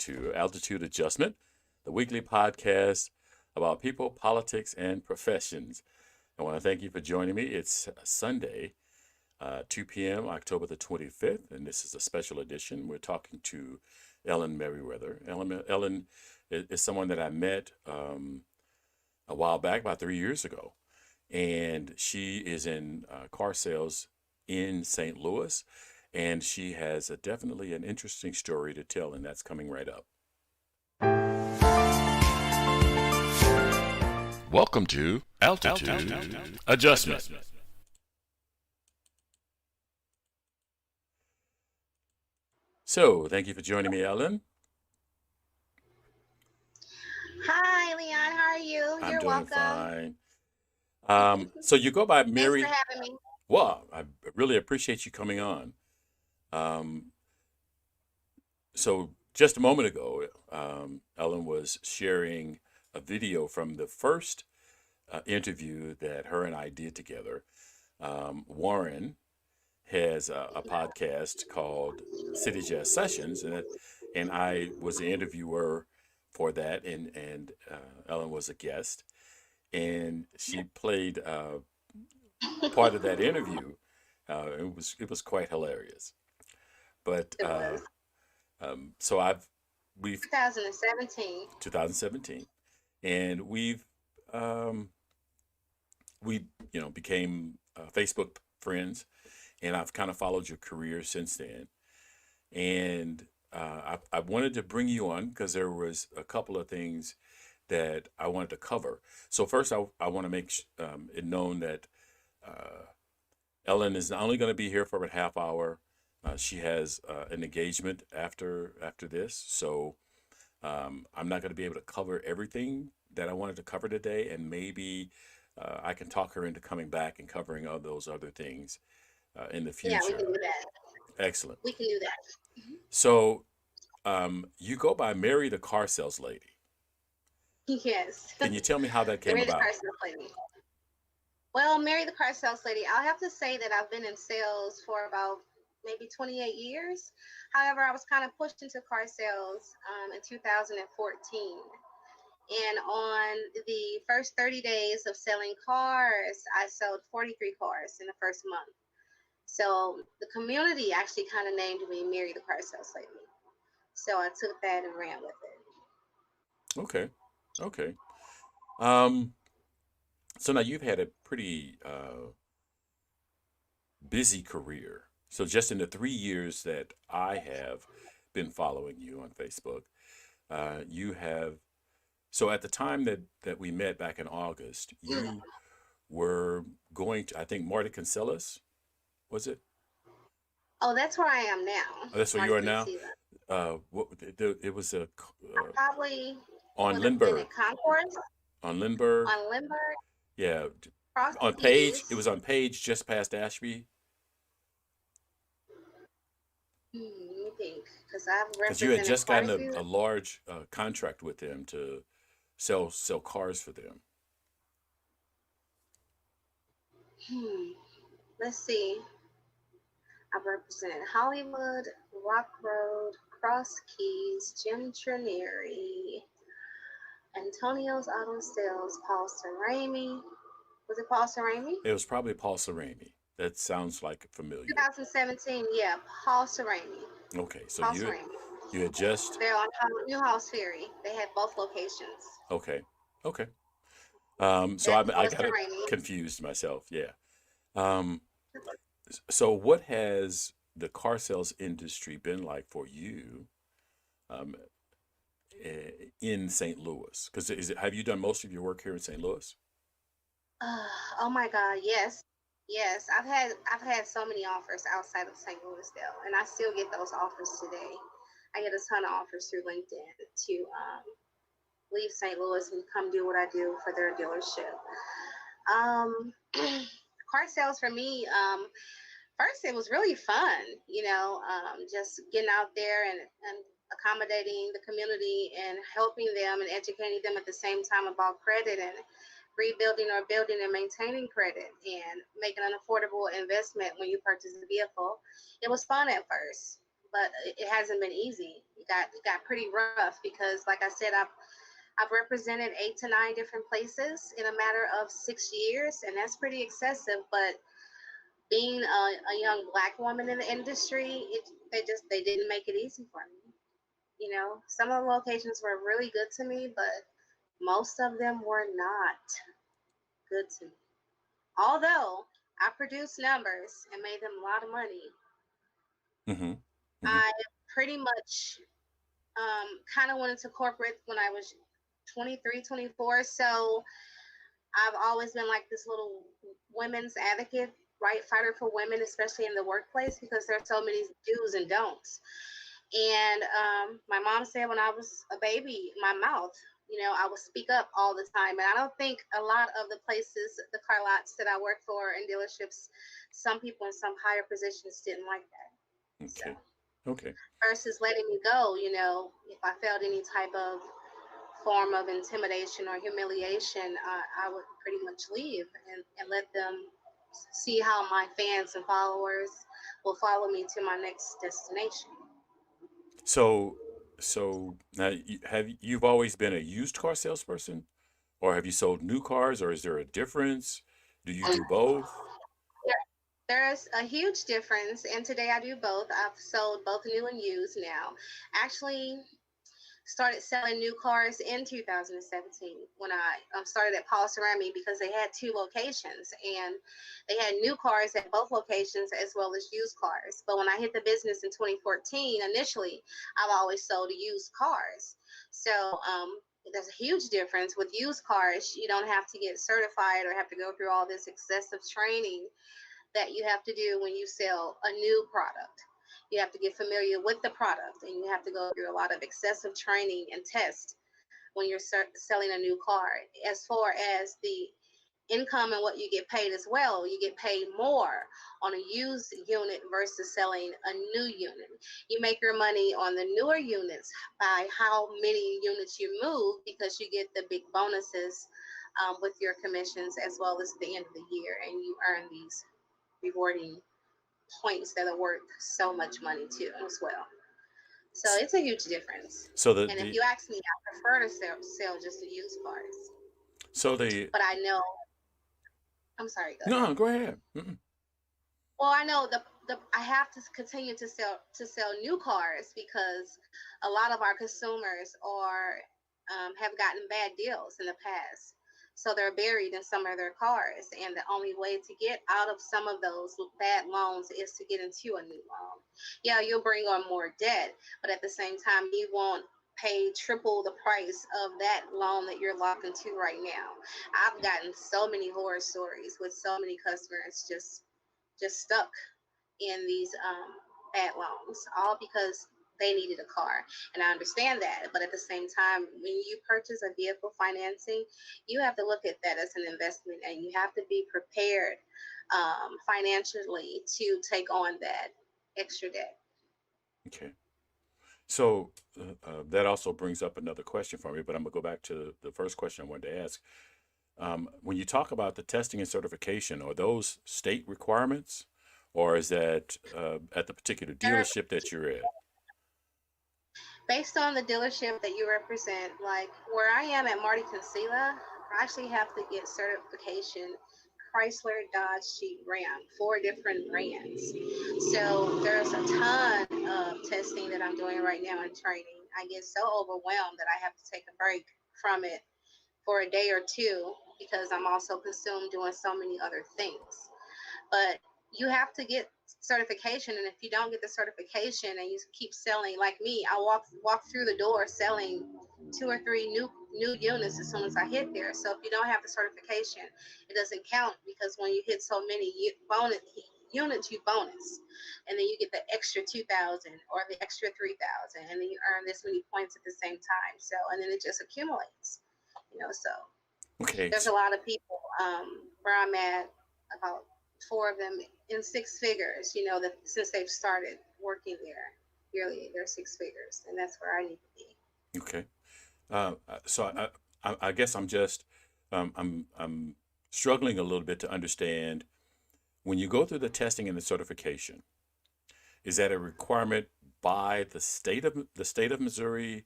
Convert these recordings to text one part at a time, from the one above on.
to Altitude Adjustment, the weekly podcast about people, politics, and professions. I want to thank you for joining me. It's Sunday, 2 p.m., October the 25th, and this is a special edition. We're talking to Ellen Meriwether. Ellen is someone that I met a while back, about 3 years ago, and she is in car sales in St. Louis, and she has definitely an interesting story to tell, and that's coming right up. Welcome to Altitude Adjustment. So, thank you for joining me, Ellen. Hi, Leon. How are you? I'm You're doing welcome. fine. So you go by Thanks for Mary. having me. Well, I really appreciate you coming on. Um, so just a moment ago, Ellen was sharing a video from the first interview that her and I did together. Warren has a podcast called City Jazz Sessions, and I was the interviewer for that, and Ellen was a guest, and she played part of that interview. It was quite hilarious. But It was so we've 2017. 2017, and um, we became Facebook friends, and I've kind of followed your career since then. And I wanted to bring you on because there was a couple of things that I wanted to cover. So first, I want to make it known that uh, Ellen is not only going to be here for a half hour. She has an engagement after this, so I'm not going to be able to cover everything that I wanted to cover today, and maybe I can talk her into coming back and covering all those other things in the Yeah, we can future. do that. Excellent. We can do that. So you go by Mary the Car Sales Lady. Yes. Can you tell me how that came Marry the car about? sales lady. Well, marry the car sales lady. I'll have to say that I've been in sales for about maybe 28 years. However, I was kind of pushed into car sales in 2014. And on the first 30 days of selling cars, I sold 43 cars in the first month. So the community actually kind of named me Mary the Car Sales Lady. So I took that and ran with it. Okay, okay. Um, so now you've had a pretty busy career. So just in the 3 years that I have been following you on Facebook, you have. So at the time that we met back in August, you were going to, I think, Marty Consellas, was it? Oh, that's where I am now, Oh, that's where you Marty are now. Concealer. It was I probably on would have been Lindbergh, at Concourse on Lindbergh. on Lindbergh, Yeah, Cross on Page. It Keys. was on Page just past Ashby, Let me think, because I've because you had represented just quite gotten a few. a large contract with them to sell cars for them. Hmm. Let's see. I've represented Hollywood, Rock Road, Cross Keys, Jim Trinieri, Antonio's Auto Sales, Paul Cerami. Was it Paul Cerami? It was probably Paul Sereni. That sounds like familiar. 2017, yeah, Paul Cerami. Okay, so Paul Cerami. you had just They're on Newhouse Ferry. They had both locations. okay, okay. So That I was got it Cerami. confused myself. Yeah. Um, so what has the car sales industry been like for you um, in St. Louis? Because have you done most of your work here in St. Louis? Oh my God, yes. Yes, I've had so many offers outside of St. Louis though, and I still get those offers today. I get a ton of offers through LinkedIn to leave St. Louis and come do what I do for their dealership. Um, car sales for me, first it was really fun, just getting out there and accommodating the community and helping them and educating them at the same time about credit and rebuilding or building and maintaining credit and making an affordable investment when you purchase a vehicle. It was fun at first, but it hasn't been easy. It got pretty rough because, like I said, I've represented 8 to 9 different places in a matter of 6 years, and that's pretty excessive. But being a young black woman in the industry, they didn't make it easy for me. Some of the locations were really good to me, but most of them were not good to me. Although I produced numbers and made them a lot of money, Mm-hmm. Mm-hmm. I pretty much kind of went into corporate when I was 23, 24. So I've always been like this little women's advocate, right? Fighter for women, especially in the workplace, because there's so many do's and don'ts. And my mom said when I was a baby, my mouth, I would speak up all the time. And I don't think a lot of the places, the car lots that I work for and dealerships, some people in some higher positions didn't like that. So Okay. Okay. versus letting me go, if I felt any type of form of intimidation or humiliation, I would pretty much leave and let them see how my fans and followers will follow me to my next destination. So, so now you've always been a used car salesperson, or have you sold new cars, or is there a difference? Do you do both? There's a huge difference, and today I do both. I've sold both new and used now. Actually, started selling new cars in 2017 when I started at Paul Cerami because they had 2 locations and they had new cars at both locations as well as used cars. But when I hit the business in 2014, initially, I've always sold used cars. So there's a huge difference with used cars. You don't have to get certified or have to go through all this excessive training that you have to do when you sell a new product. You have to get familiar with the product and you have to go through a lot of excessive training and tests when you're selling a new car. As far as the income and what you get paid as well, you get paid more on a used unit versus selling a new unit. You make your money on the newer units by how many units you move because you get the big bonuses with your commissions as well as the end of the year, and you earn these rewarding points that are worth so much money too as well. So S- it's a huge difference. So And if the you ask me, I prefer to sell just the used cars. so the But I know, I'm sorry, go no, ahead. no, go ahead. Mm-mm. Well, I know the I have to continue to sell new cars because a lot of our consumers are have gotten bad deals in the past. So they're buried in some of their cars, and the only way to get out of some of those bad loans is to get into a new loan. Yeah, you'll bring on more debt, but at the same time, you won't pay triple the price of that loan that you're locked into right now. I've gotten so many horror stories with so many customers just stuck in these bad loans, all because they needed a car. And I understand that. But at the same time, when you purchase a vehicle financing, you have to look at that as an investment and you have to be prepared financially to take on that extra debt. Okay. So that also brings up another question for me, but I'm gonna go back to the first question I wanted to ask. When you talk about the testing and certification, are those state requirements, or is that at the particular They're dealership that you're at? based on the dealership that you represent, like where I am at Marty Consila, I actually have to get certification Chrysler, Dodge, Jeep, Ram, 4 different brands. So there's a ton of testing that I'm doing right now and training. I get so overwhelmed that I have to take a break from it for a day or two because I'm also consumed doing so many other things. But you have to get certification, and if you don't get the certification and you keep selling like me, I walk through the door selling 2 or 3 new units as soon as I hit there. So if you don't have the certification, it doesn't count because when you hit so many bonus units, you bonus, and then you get the extra 2,000 or the extra 3,000, and then you earn this many points at the same time. So and then it just accumulates, so Okay. there's a lot of people where I'm at, about 4 of them in 6 figures, that since they've started working there, yearly, they're 6 figures, and that's where I need to be. Okay. So I guess I'm struggling a little bit to understand when you go through the testing and the certification. Is that a requirement by the state of Missouri,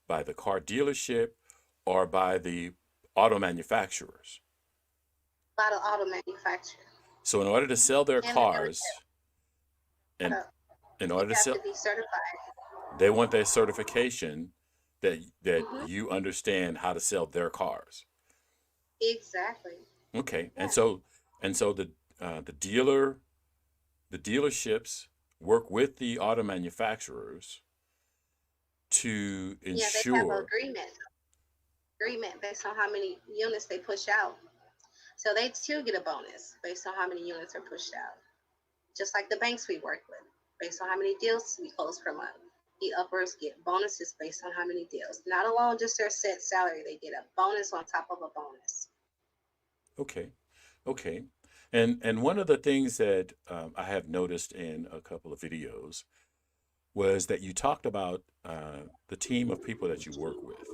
by the car dealership, or by the auto manufacturers? A lot of auto manufacturing So in order to sell their and the dealership. cars, and Uh, in you order to have sell, to be certified. they want their certification that Hmm. you understand how to sell their cars. Exactly. Okay, Yeah. and so the dealer the dealerships work with the auto manufacturers to Yeah, they have an ensure. agreement based on how many units they push out. So they too get a bonus based on how many units are pushed out. Just like the banks we work with, based on how many deals we close per month. The uppers get bonuses based on how many deals. Not alone just their set salary, they get a bonus on top of a bonus. Okay, okay, and one of the things that I have noticed in a couple of videos was that you talked about the team of people that you work with.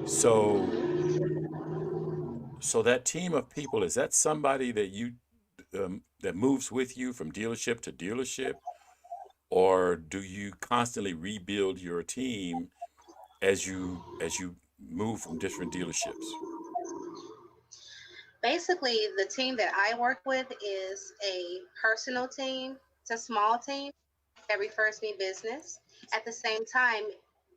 So Hmm. so that team of people, is that somebody that you that moves with you from dealership to dealership, or do you constantly rebuild your team as you move from different dealerships? Basically, the team that I work with is a personal team. It's a small team that refers me business. At the same time,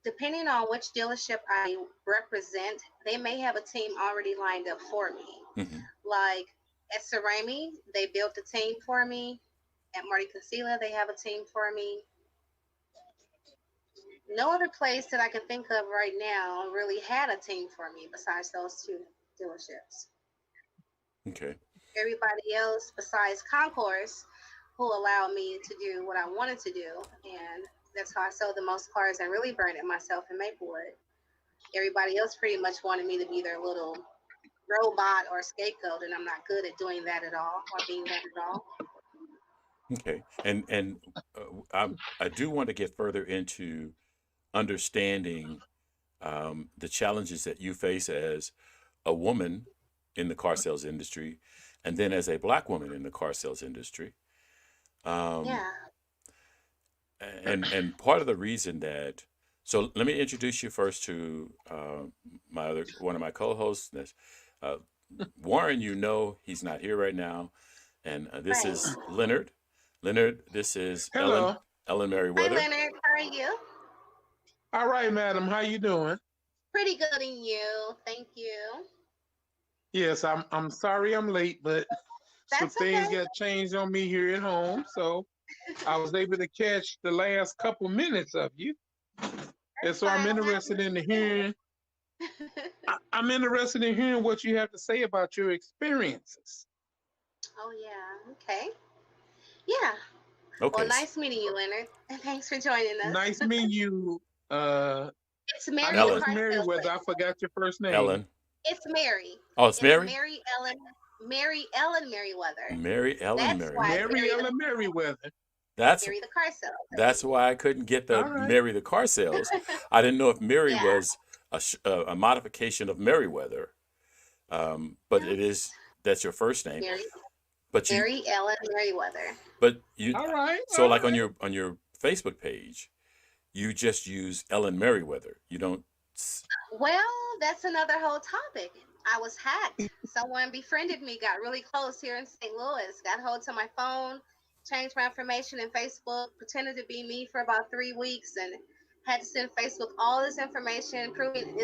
depending on which dealership I represent, they may have a team already lined up for me. Hmm. Like at Cerami, they built a team for me. At Marty Casilla, they have a team for me. No other place that I can think of right now really had a team for me besides those two dealerships. Okay. Everybody else besides Concourse, who allowed me to do what I wanted to do, and that's how I sold the most cars and really burned it myself in Maplewood. Everybody else pretty much wanted me to be their little robot or scapegoat, and I'm not good at doing that at all or being that at all. Okay. And I do want to get further into understanding the challenges that you face as a woman in the car sales industry, and then as a black woman in the car sales industry. Um, Yeah. and part of the reason that, so let me introduce you first to my other one of my co-hosts. Uh, Warren, you know he's not here right now, and this Right. is Leonard. Leonard, this is Hello. Ellen Hi, Meriwether. Leonard. How are you? All right, madam. How you doing? Pretty good in you. Thank you. Yes, I'm sorry I'm late, but some That's things okay. got changed on me here at home, so I was able to catch the last couple minutes of you. And That's so I'm fine. I'm happy interested to in be hearing I'm interested in hearing what you have to say about your experiences. Oh, yeah. Okay. Yeah. Well, Okay, nice meeting you, Leonard. And thanks for joining us. Nice meeting you. It's I Mary know the Ellen, it's car Meriwether. salesman. I forgot your first name. Ellen. It's Mary. Oh, it's It's Mary. Mary Ellen Meriwether. Mary Ellen That's why Meriwether. Mary Ellen Meriwether. That's Mary the car salesman. that's why I couldn't get the All right. Mary the car sales. I didn't know if Mary Yeah. was a modification of Meriwether, but No, it is. That's your first name. Mary But you, Mary Ellen Meriwether. but you. All right. So All like right. on your Facebook page, you just use Ellen Meriwether. You don't. Well, that's another whole topic. I was hacked. Someone befriended me, got really close here in St. Louis, got hold to my phone, changed my information in Facebook, pretended to be me for about 3 weeks, and had to send Facebook all this information proving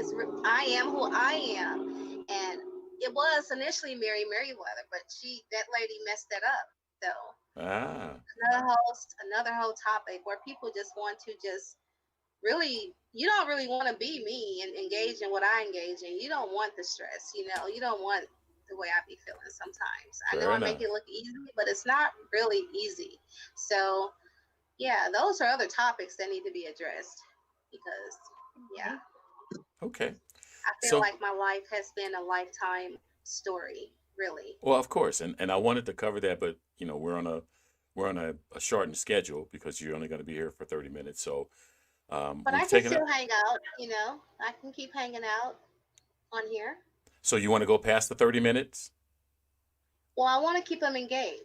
I am who I am. And it was initially Mary Merriweather, but that lady messed that up. So Ah, another whole topic where people just want to just really, you don't really want to be me and engage in what I engage in. You don't want the stress, you don't want the way I be feeling sometimes. I know fair I make enough. it look easy, but it's not really easy. So yeah, those are other topics that need to be addressed because yeah, Okay. I feel So like my life has been a lifetime story, really. well, of course, and I wanted to cover that, but we're on a shortened schedule because you're only going to be here for 30 minutes. So But I we've can taken it. still hang out, I can keep hanging out on here. So you want to go past the 30 minutes? Well, I want to keep them engaged.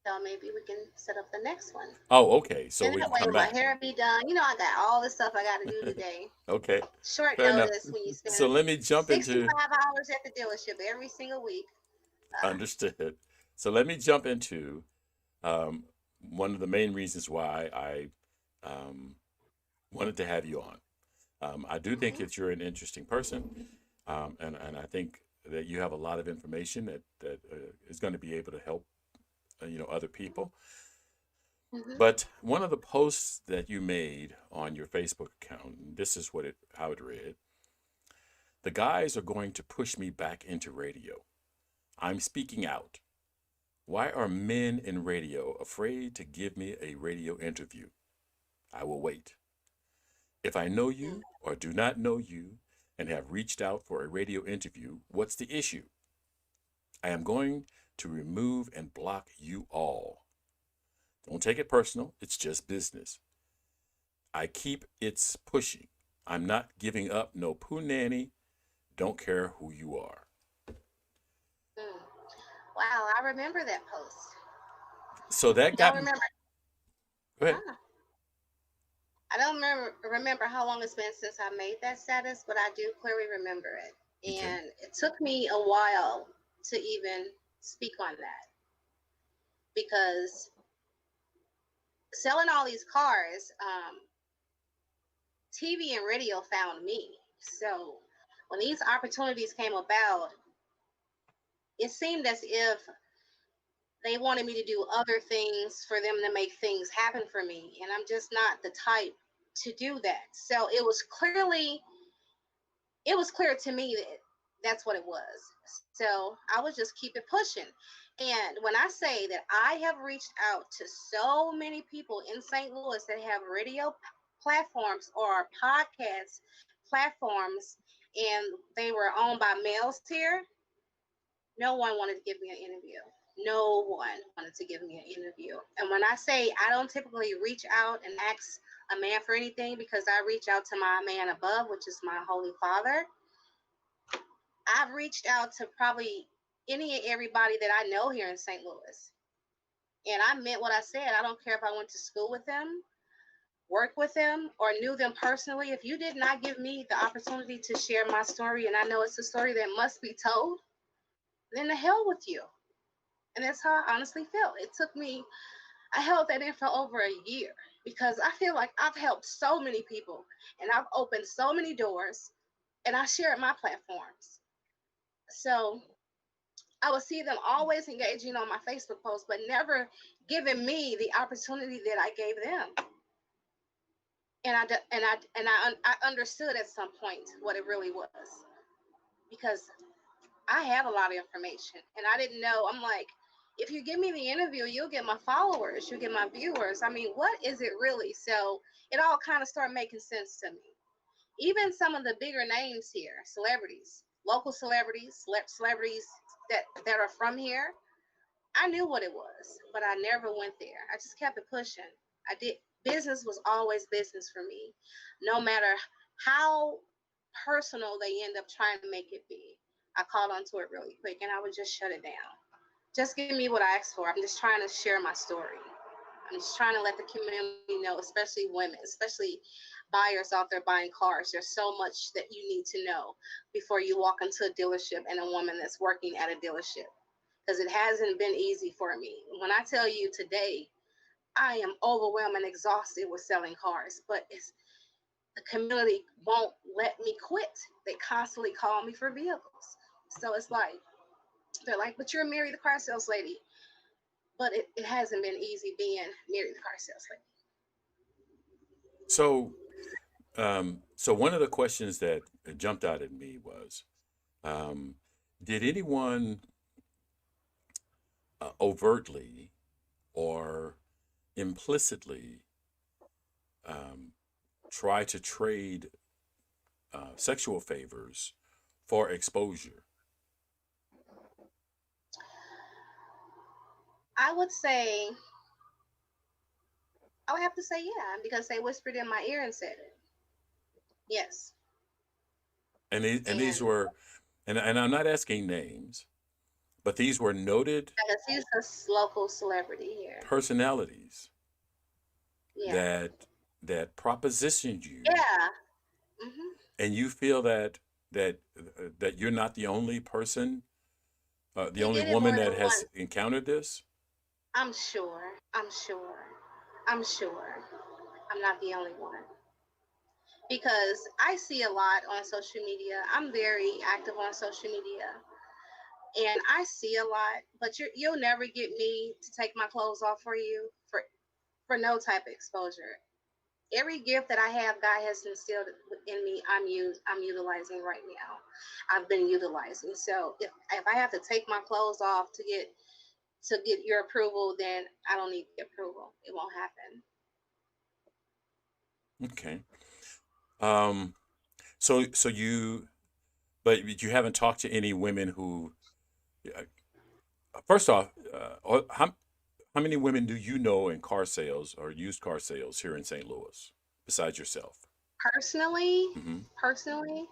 So maybe we can set up the next one. Oh, okay. So And we that can way come my back. hair be done. You know, I got all the stuff I got to do today. Okay, Short fair enough. notice when you So spend let me jump into 65 hours at the dealership every single week. Ah, understood. So let me jump into um, one of the main reasons why I um, wanted to have you on. I do think mhm, that you're an interesting person, and I think that you have a lot of information that is going to be able to help other people. mhm, But one of the posts that you made on your Facebook account, this is what it how it read: "The guys are going to push me back into radio. I'm speaking out. Why are men in radio afraid to give me a radio interview? I will wait. If I know mm, you or do not know you and have reached out for a radio interview, what's the issue? I am going to remove and block you all. Don't take it personal, it's just business. I keep it's pushing. I'm not giving up no poo nanny. Don't care who you are." mm. Wow, I remember that post. So that Don't got, remember. go ahead. Huh. I don't remember how long it's been since I made that status, but I do clearly remember it. Okay. And it took me a while to even speak on that because selling all these cars, TV and radio found me. So when these opportunities came about, it seemed as if they wanted me to do other things for them to make things happen for me. And I'm just not the type to do that. So it was clear to me that that's what it was. So I would just keep it pushing. And when I say that I have reached out to so many people in St. Louis that have radio platforms or podcast platforms, and they were owned by males here, no one wanted to give me an interview. No one wanted to give me an interview. And when I say I don't typically reach out and ask a man for anything because I reach out to my man above, which is my Holy Father, I've reached out to probably any and everybody that I know here in St. Louis. And I meant what I said. I don't care if I went to school with them, worked with them, or knew them personally. If you did not give me the opportunity to share my story, and I know it's a story that must be told, then the hell with you. And that's how I honestly felt. It took me, I held that in for over a year because I feel like I've helped so many people and I've opened so many doors and I shared my platforms. So I would see them always engaging on my Facebook posts, but never giving me the opportunity that I gave them. I understood at some point what it really was because I have a lot of information and I didn't know. I'm like, if you give me the interview, you'll get my followers, you'll get my viewers. I mean, what is it really? So it all kind of started making sense to me. Even some of the bigger names here, celebrities, local celebrities, celebrities that are from here, I knew what it was, but I never went there. I just kept it pushing. I did business was always business for me, no matter how personal they end up trying to make it be. I caught onto it really quick and I would just shut it down. Just give me what I asked for. I'm just trying to share my story. I'm just trying to let the community know, especially women, especially buyers out there buying cars. There's so much that you need to know before you walk into a dealership and a woman that's working at a dealership because it hasn't been easy for me. When I tell you today, I am overwhelmed and exhausted with selling cars, but it's the community won't let me quit. They constantly call me for vehicles. So it's like, they're like, but you're Mary the car sales lady. But it hasn't been easy being Mary the car sales lady. So, so one of the questions that jumped out at me was, um, did anyone overtly or implicitly um, try to trade sexual favors for exposure? I would say, I would have to say, yeah, because they whispered in my ear and said it. Yes. And these And were, and I'm not asking names, but these were noted Because he's a local celebrity here. personalities Yeah. that propositioned you, Yeah. Hmm. and you feel that that you're not the only person, the He only did it woman more than that has once. encountered this. I'm sure. I'm sure. I'm sure. I'm not the only one. Because I see a lot on social media. I'm very active on social media, and I see a lot. But you'll never get me to take my clothes off for you for no type of exposure. Every gift that I have, God has instilled in me. I'm utilizing right now. I've been utilizing. So if I have to take my clothes off to get your approval, then I don't need the approval. It won't happen. Okay. Um. So you, but you haven't talked to any women who. First off, how many women do you know in car sales or used car sales here in St. Louis besides yourself? Personally, Hmm. personally,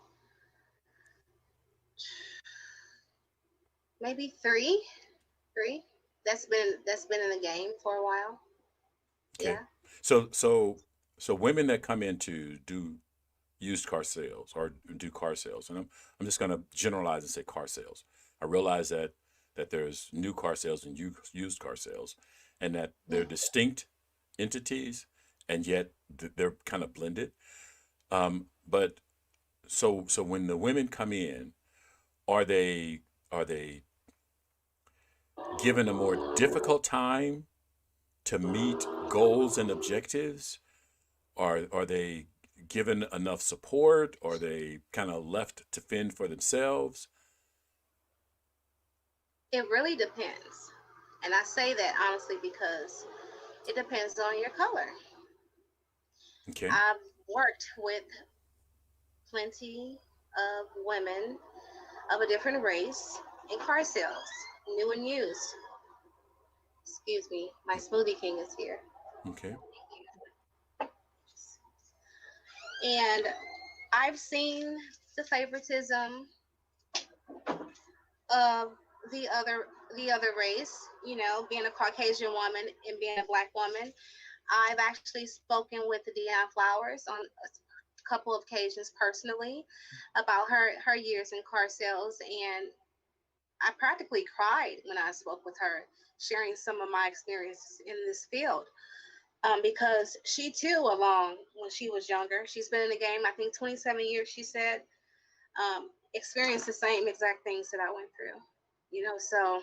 maybe three, three. That's been in the game for a while. Okay. Yeah. So so so women that come in to do used car sales or do car sales, and I'm just going to generalize and say car sales. I realize that there's new car sales and used car sales, and that they're Mm. distinct entities, and yet they're kind of blended. But so when the women come in, are they given a more difficult time to meet goals and objectives? Are they given enough support? Are they kind of left to fend for themselves? It really depends, and I say that honestly because it depends on your color. Okay. I've worked with plenty of women of a different race in car sales, new and used. Excuse me, my smoothie king is here. Okay. And I've seen the favoritism of the other the other race, being a Caucasian woman and being a black woman. I've actually spoken with the Dion Flowers on a couple of occasions personally about her years in car sales, and I practically cried when I spoke with her, sharing some of my experiences in this field. Because she too, along when she was younger, she's been in the game, I think 27 years, she said, experienced the same exact things that I went through. So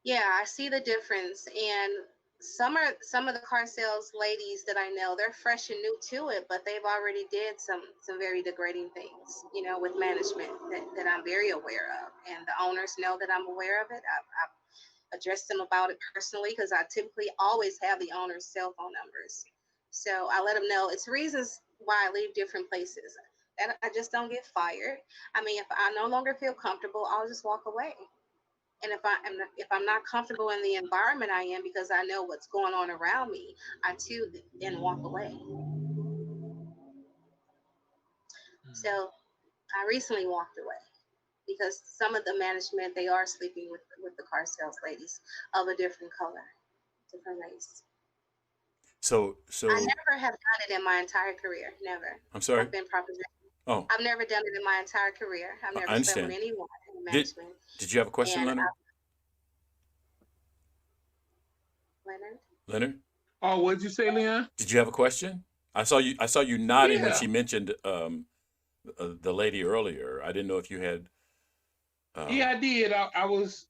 yeah, I see the difference. And some of the car sales ladies that I know, they're fresh and new to it, but they've already did some very degrading things, with management that I'm very aware of, and the owners know that I'm aware of it. I've addressed them about it personally because I typically always have the owner's cell phone numbers. So I let them know it's reasons why I leave different places. That I just don't get fired. I mean, if I no longer feel comfortable, I'll just walk away. And if I'm not comfortable in the environment I am because I know what's going on around me, I too then walk away. So I recently walked away because some of the management, they are sleeping with the car sales ladies of a different color, different race. So I so never have done it in my entire career. Never. I'm sorry. I've been proposition. Oh, I've never done it in my entire career. I've I never slept with understand. anyone in Did management. did you have a question, And Leonard? Leonard, Leonard, Oh, what'd you say, Leon? did you have a question? I saw you nodding when Yeah, she mentioned the lady earlier. I didn't know if you had. yeah, Um, I did. I was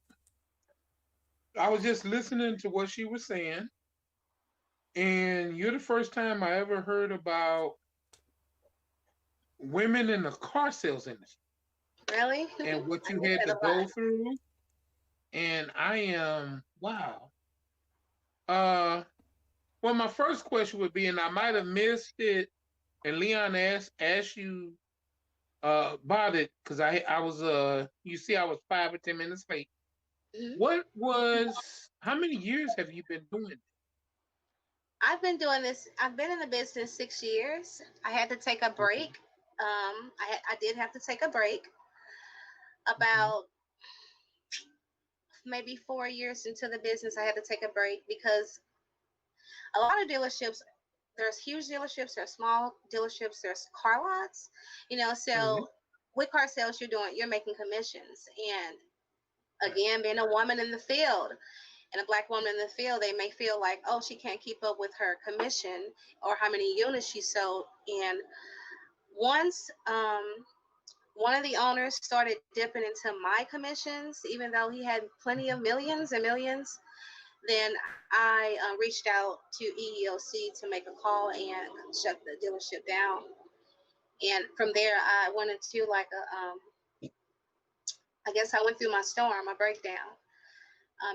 just listening to what she was saying, and you're the first time I ever heard about women in the car sales industry really? and what I you get had that to a lot. go through. And I am wow. Uh, well, my first question would be, and I might have missed it, and Leon asked you about it because I was you see I was 5 or 10 minutes late. Mhm. What was how many years have you been doing it? I've been doing this. I've been in the business 6 years. I had to take a Okay. break. I did have to take a break Hmm. about. maybe 4 years into the business, I had to take a break because a lot of dealerships, there's huge dealerships, there's small dealerships, there's car lots, Mm-hmm. so with car sales, you're making commissions. And again, being a woman in the field and a black woman in the field, they may feel like, oh, she can't keep up with her commission or how many units she sold. And once one of the owners started dipping into my commissions, even though he had plenty of millions and millions, then I reached out to EEOC to make a call and shut the dealership down. And from there, I went into like I guess I went through my storm, my breakdown,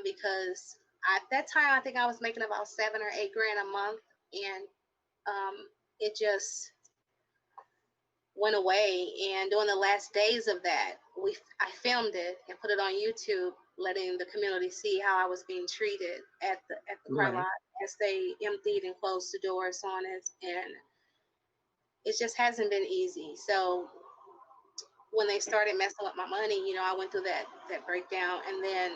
because at that time I think I was making about 7 or 8 grand a month, and it just went away. And during the last days of that, I filmed it and put it on YouTube, letting the community see how I was being treated at the car Right. lot as they emptied and closed the doors on it. And it just hasn't been easy. So when they started messing with my money, I went through that breakdown. And then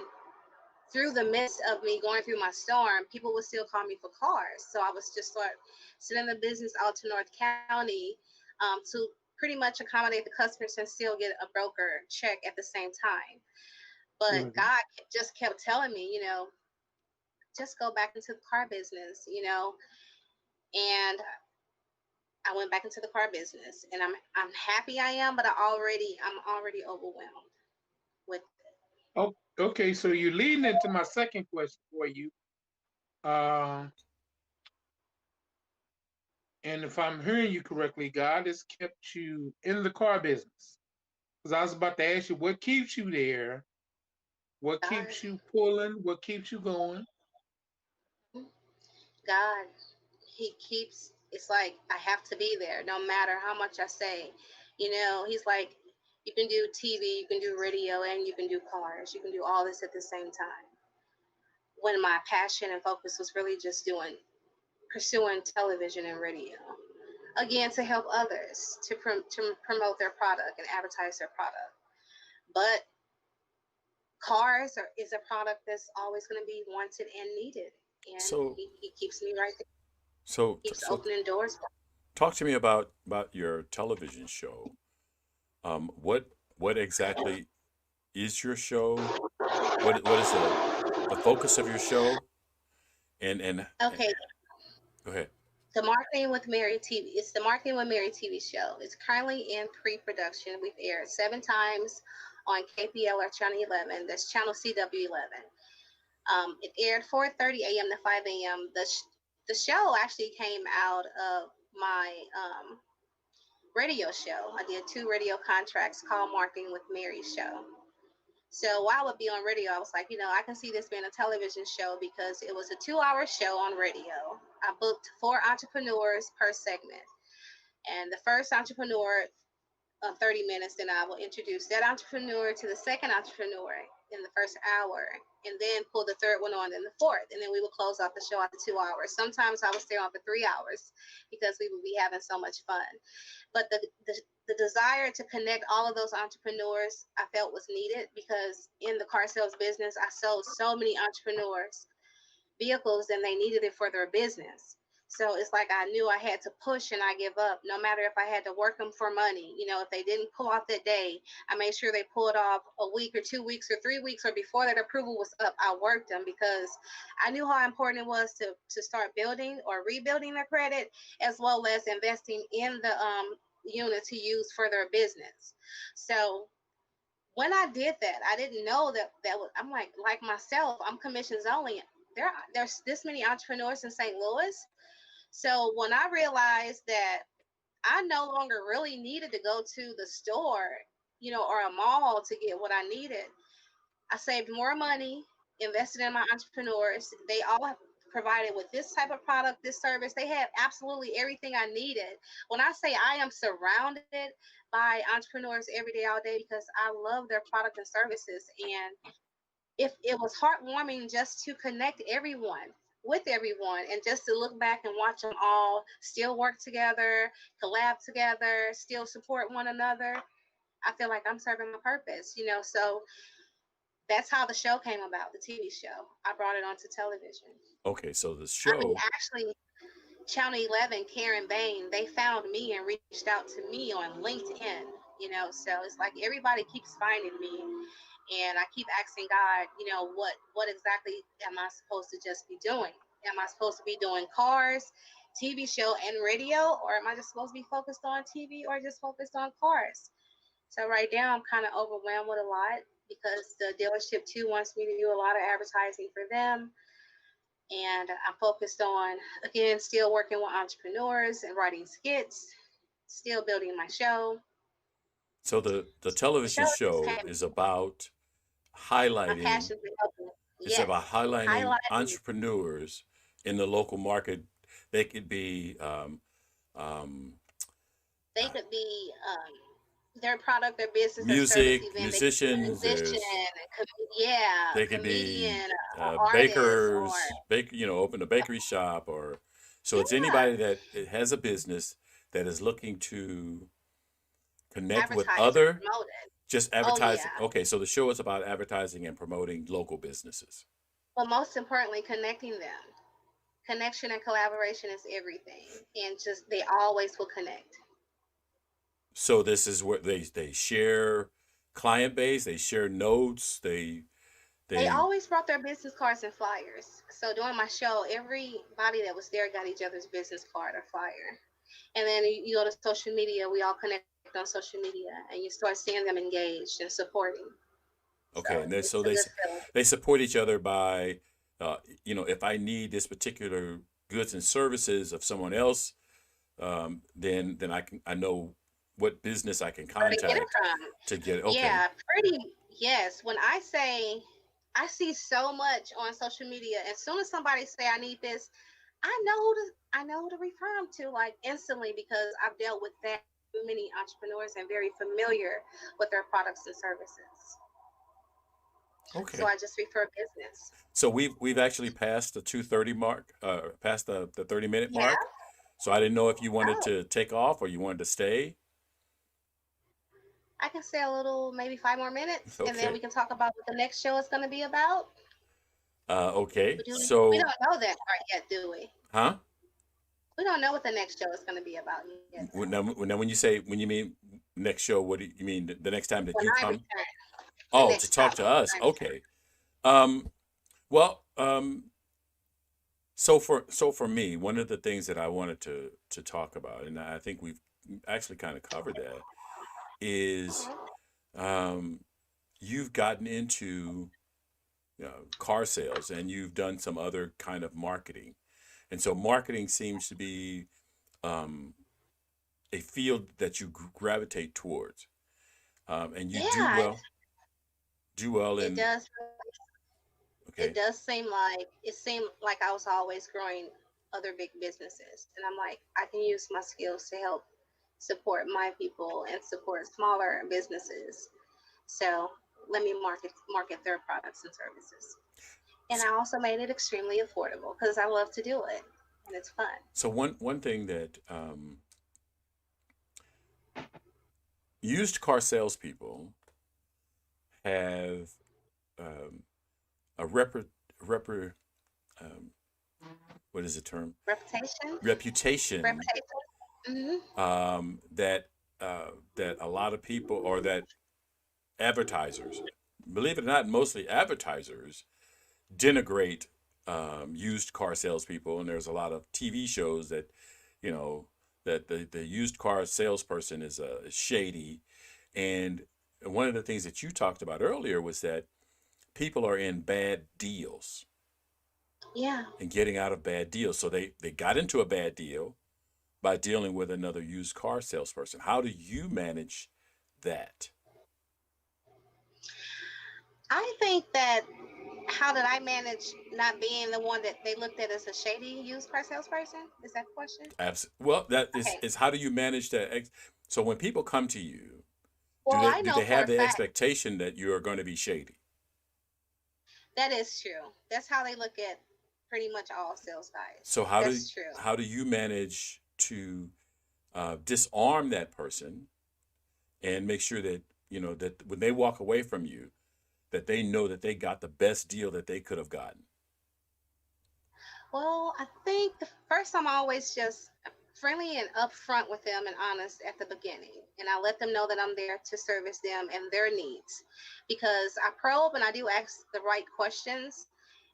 through the midst of me going through my storm, people would still call me for cars. So I was just start sending the business out to North County, to pretty much accommodate the customers and still get a broker check at the same time. But Mm-hmm. God just kept telling me, just go back into the car business, and I went back into the car business, and I'm happy I am, but I'm already overwhelmed with it. Oh, okay. So you're leading into my second question for you. Uh, and if I'm hearing you correctly, God has kept you in the car business. Because I was about to ask you, what keeps you there? What God, keeps you pulling? What keeps you going? God, He keeps. It's like I have to be there, no matter how much I say. He's like, you can do TV, you can do radio, and you can do cars. You can do all this at the same time. When my passion and focus was really just pursuing television and radio. Again, to help others, to promote their product and advertise their product. But is a product that's always going to be wanted and needed. And So he keeps me right there, so keeps so opening doors. talk to me about your television show. What exactly is your show? What is the focus of your show? And Okay, go ahead. the Marketing with Mary TV. It's the Marketing with Mary TV show. It's currently in pre-production. We've aired 7 times on KPL or Channel 11. That's Channel CW11. It aired 4:30 a.m. to 5 a.m. The show actually came out of my radio show. I did 2 radio contracts called Marketing with Mary show. So while I would be on radio, I was like, I can see this being a television show because it was a 2-hour show on radio. I booked 4 entrepreneurs per segment. And the first entrepreneur, 30 minutes, then I will introduce that entrepreneur to the second entrepreneur in the first hour, and then pull the third one on in the fourth. And then we will close out the show after 2 hours. Sometimes I would stay on for 3 hours because we would be having so much fun. But the desire to connect all of those entrepreneurs I felt was needed because in the car sales business, I sold so many entrepreneurs vehicles and they needed it for their business. So it's like I knew I had to push and I give up, no matter if I had to work them for money. If they didn't pull off that day, I made sure they pulled off a week or 2 weeks or 3 weeks or before that approval was up. I worked them because I knew how important it was to start building or rebuilding their credit, as well as investing in the unit to use for their business. So when I did that, I didn't know that was. I'm like myself. I'm commissions only. There's this many entrepreneurs in St. Louis. So when I realized that I no longer really needed to go to the store, or a mall to get what I needed, I saved more money, invested in my entrepreneurs. They all have provided with this type of product, this service. They had absolutely everything I needed. When I say I am surrounded by entrepreneurs every day, all day, because I love their product and services. And if it was heartwarming just to connect everyone with everyone and just to look back and watch them all still work together, collab together, still support one another, I feel like I'm serving my purpose. So That's how the show came about, the TV show. I brought it onto television. Okay, so the I mean, show. actually, Channel 11, Karen Bain, they found me and reached out to me on LinkedIn, so it's like everybody keeps finding me, and I keep asking God, what exactly am I supposed to just be doing? Am I supposed to be doing cars, TV show, and radio, or am I just supposed to be focused on TV or just focused on cars? So right now I'm kind of overwhelmed with a lot because the dealership too wants me to do a lot of advertising for them. And I'm focused on, again, still working with entrepreneurs and writing skits, still building my show. So the The show television just show came. is about My highlighting. passion is helping. It's about Yes, highlighting highlighting. entrepreneurs in the local market. They could be um, They uh, could be their product, their business, their service, music event. They could be a musicians. musician, There's yeah, they could be comedian, artist, or bakers, open a bakery shop, or so it's yeah, anybody that it has a business that is looking to connect with advertise or other promote it. just Oh advertising. yeah. Okay, so the show is about advertising and promoting local businesses. But most importantly, connecting them. Connection and collaboration is everything, and just they always will connect. So this is where they share client base, they share notes, They they always brought their business cards and flyers. So during my show, everybody that was there got each other's business card or flyer. And then you go to social media, we all connect on social media, and you start seeing them engaged and supporting. So okay, and it's a good feeling. they support each other by if I need this particular goods and services of someone else, then I know what business I can Where to get it contact from? to get. Okay, Yeah, pretty. Yes. When I say I see so much on social media, as soon as somebody say I need this, I know who to refer them to like instantly because I've dealt with that many entrepreneurs and very familiar with their products and services. So okay. I just refer business. So we've actually passed the 2:30 mark, past the 30-minute Yeah. mark. So I didn't know if you wanted Oh, to take off or you wanted to stay. I can say a little, maybe 5 more minutes, and then Okay. we can talk about what the next show is going to be about. Okay. We So, don't know that part yet, do we? huh? We don't know what the next show is going to be about yet, though. Now, when you mean next show, what do you mean? The next time that When you I come? return, the Oh, to next talk time to us. when I return. Okay. Um, well, so for me, one of the things that I wanted to talk about, and I think we've actually kind of covered that, is Mhm. um, you've gotten into car sales and you've done some other kind of marketing, and so marketing seems to be um, a field that you gravitate towards, and you Yeah, do well it in. does. It Okay, does seem like I was always growing other big businesses, and I'm like, I can use my skills to help support my people and support smaller businesses. So let me market their products and services. And so, I also made it extremely affordable because I love to do it and it's fun. so one thing that used car salespeople have um, a um, what is the term, Reputation, reputation, reputation. Hmm. that that a lot of people, or that advertisers, believe it or not, mostly advertisers denigrate used car salespeople, and there's a lot of TV shows that you know that the used car salesperson is shady. And one of the things that you talked about earlier was that people are in bad deals Yeah. and getting out of bad deals. So they got into a bad deal by dealing with another used car salesperson. How do you manage that? I think that how did I manage not being the one that they looked at as a shady used car salesperson? Is that the question? Well, that Okay. is how do you manage that? So when people come to you, Well, I do know they for have a the fact expectation that you are going to be shady? that is true. That's how they look at pretty much all sales guys. So That's true. how do you manage to disarm that person and make sure that that when they walk away from you, that they know that they got the best deal that they could have gotten? Well, I think the first I'm always just friendly and upfront with them and honest at the beginning. And I let them know that I'm there to service them and their needs. Because I probe and I do ask the right questions,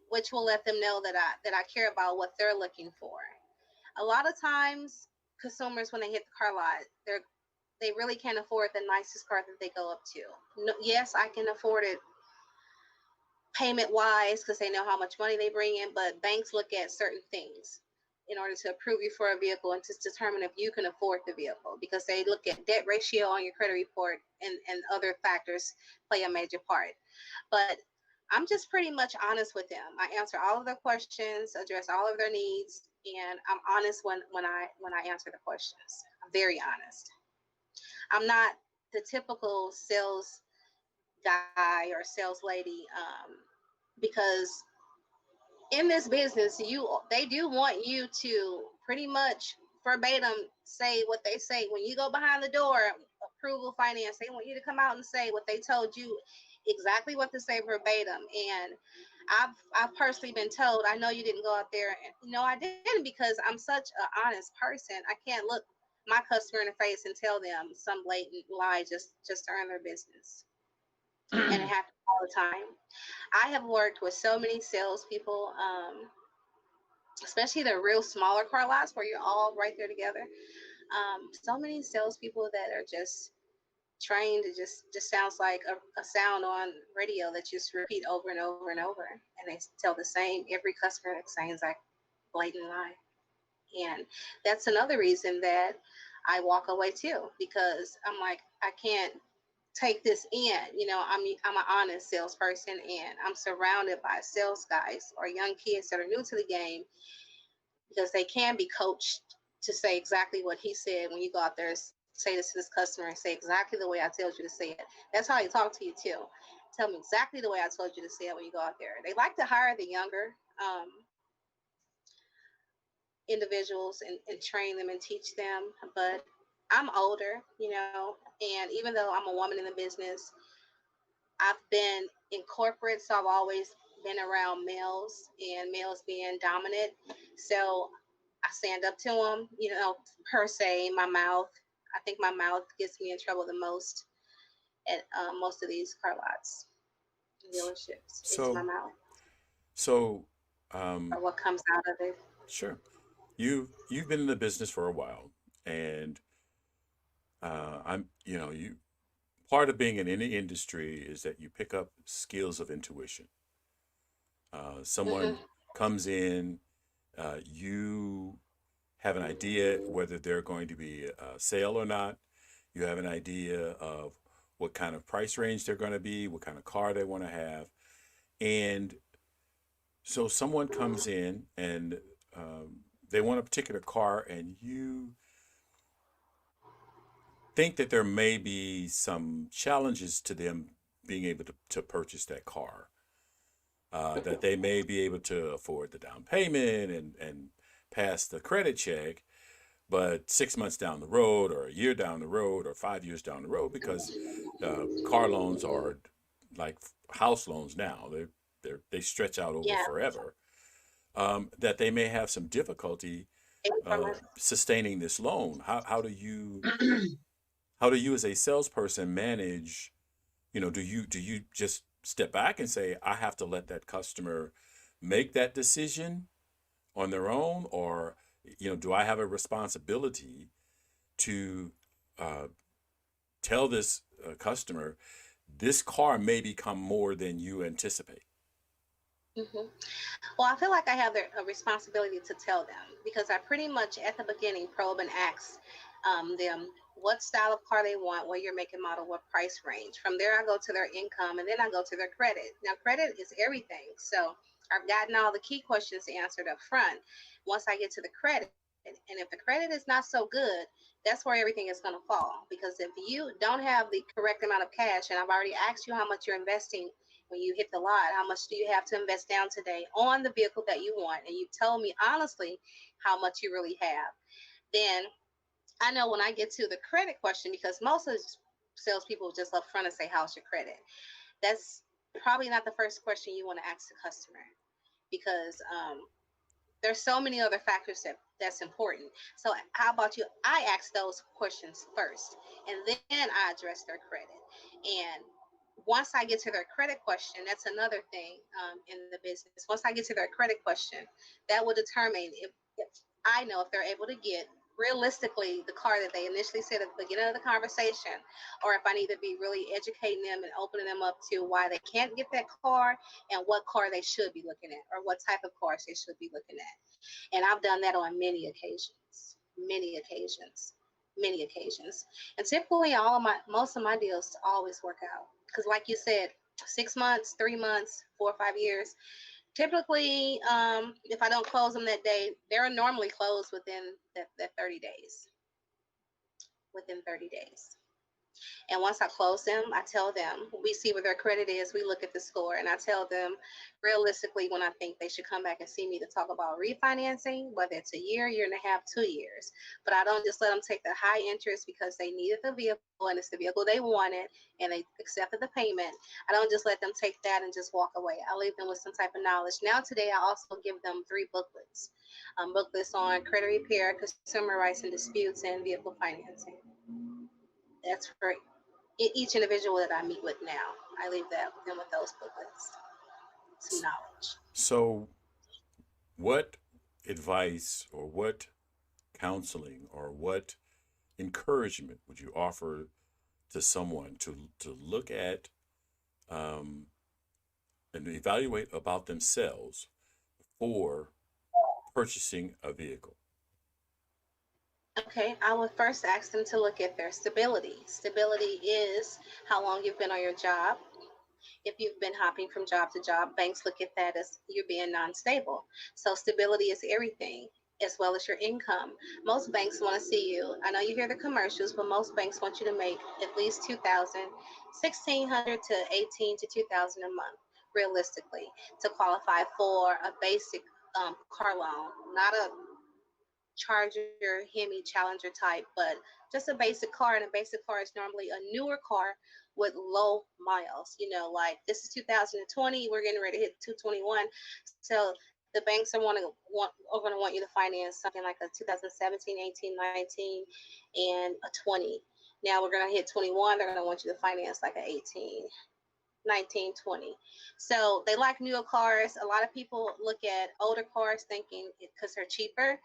which will let them know that I care about what they're looking for. A lot of times consumers when they hit the car lot, they really can't afford the nicest car that they go up to. No, yes, I can afford it payment wise because they know how much money they bring in, but banks look at certain things in order to approve you for a vehicle and to determine if you can afford the vehicle because they look at debt ratio on your credit report and other factors play a major part. But I'm just pretty much honest with them. I answer all of their questions, address all of their needs, and I'm honest when I answer the questions. I'm very honest. I'm not the typical sales guy or sales lady because in this business they do want you to pretty much verbatim say what they say when you go behind the door. Approval finance, they want you to come out and say what they told you, exactly what to say verbatim. And I've personally been told, I know you didn't go out there, and no, I didn't, because I'm such an honest person. I can't look my customer in the face and tell them some blatant lie just to earn their business. And it happens all the time. I have worked with so many salespeople, especially the real smaller car lots where you're all right there together. So many salespeople that are just trained to just sounds like a sound on radio that just repeat over and over and over, and they tell the same every customer the same exact blatant lie. And that's another reason that I walk away too, because I'm like, I can't take this in. I'm an honest salesperson, and I'm surrounded by sales guys or young kids that are new to the game because they can be coached to say exactly what he said when you go out there and say this to this customer and say exactly the way I told you to say it. That's how they talk to you too. Tell me exactly the way I told you to say it when you go out there. They like to hire the younger individuals and train them and teach them, but I'm older, and even though I'm a woman in the business, I've been in corporate, so I've always been around males and males being dominant. So I stand up to them, per se. My mouth, I think my mouth gets me in trouble the most at most of these car lots and dealerships. It's my So, mouth so, um, or what comes out of it. sure. You've been in the business for a while, and I'm, you part of being in any industry is that you pick up skills of intuition. Someone Hmm. comes in, you have an idea whether they're going to be a sale or not. You have an idea of what kind of price range they're going to be, what kind of car they want to have. And so someone comes in and they want a particular car, and you think that there may be some challenges to them being able to purchase that car. That they may be able to afford the down payment and pass the credit check, but 6 months down the road, or a year down the road, or 5 years down the road, because car loans are like house loans now. They stretch out over Yeah, forever. That they may have some difficulty from sustaining this loan. How do you as a salesperson manage? Do you just step back and say, I have to let that customer make that decision on their own, or do I have a responsibility to uh, tell this customer this car may become more than you anticipate? hmm Well, I feel like I have a responsibility to tell them because I pretty much at the beginning probe and ask them what style of car they want, what year, make, and model, what price range. From there, I go to their income, and then I go to their credit. Now, credit is everything. So I've gotten all the key questions answered up front. Once I get to the credit, and if the credit is not so good, that's where everything is going to fall. Because if you don't have the correct amount of cash, and I've already asked you how much you're investing when you hit the lot, how much do you have to invest down today on the vehicle that you want, and you told me honestly how much you really have, then I know when I get to the credit question, because most of the salespeople just up front and say, how's your credit? That's probably not the first question you want to ask the customer because there's so many other factors that's important. So how about you? I ask those questions first, and then I address their credit. And once I get to their credit question, that's another thing in the business. Once I get to their credit question, that will determine if I know if they're able to get realistically the car that they initially said at the beginning of the conversation, or if I need to be really educating them and opening them up to why they can't get that car and what car they should be looking at or what type of cars they should be looking at. And I've done that on many occasions, many occasions. And typically, most of my deals always work out because, like you said, 6 months, 3 months, 4 or 5 years. Typically, if I don't close them that day, they're normally closed within that 30 days. Within 30 days. And once I close them, I tell them, we see where their credit is, we look at the score, and I tell them realistically when I think they should come back and see me to talk about refinancing, whether it's a year, year and a half, 2 years. But I don't just let them take the high interest because they needed the vehicle and it's the vehicle they wanted and they accepted the payment. I don't just let them take that and just walk away. I leave them with some type of knowledge. Now, today, I also give them 3 booklets, booklets on credit repair, consumer rights and disputes, and vehicle financing. That's for each individual that I meet with now. I leave them with those booklets, some knowledge. So, what advice or what counseling or what encouragement would you offer to someone to look at um, and evaluate about themselves for purchasing a vehicle? Okay, I would first ask them to look at their stability. Stability is how long you've been on your job. If you've been hopping from job to job, banks look at that as you being non-stable. So stability is everything, as well as your income. Most banks want to see you. I know you hear the commercials, but most banks want you to make at least 2,000, 1,600 to 18 to 2,000 a month, realistically, to qualify for a basic car loan, not a Charger, Hemi, Challenger type, but just a basic car. And a basic car is normally a newer car with low miles. Like this is 2020, we're getting ready to hit 221. So the banks are going to want you to finance something like a 2017, 18, 19, and a 20. Now we're going to hit 21. They're going to want you to finance like a 18, 19, 20. So they like newer cars. A lot of people look at older cars thinking because they're cheaper,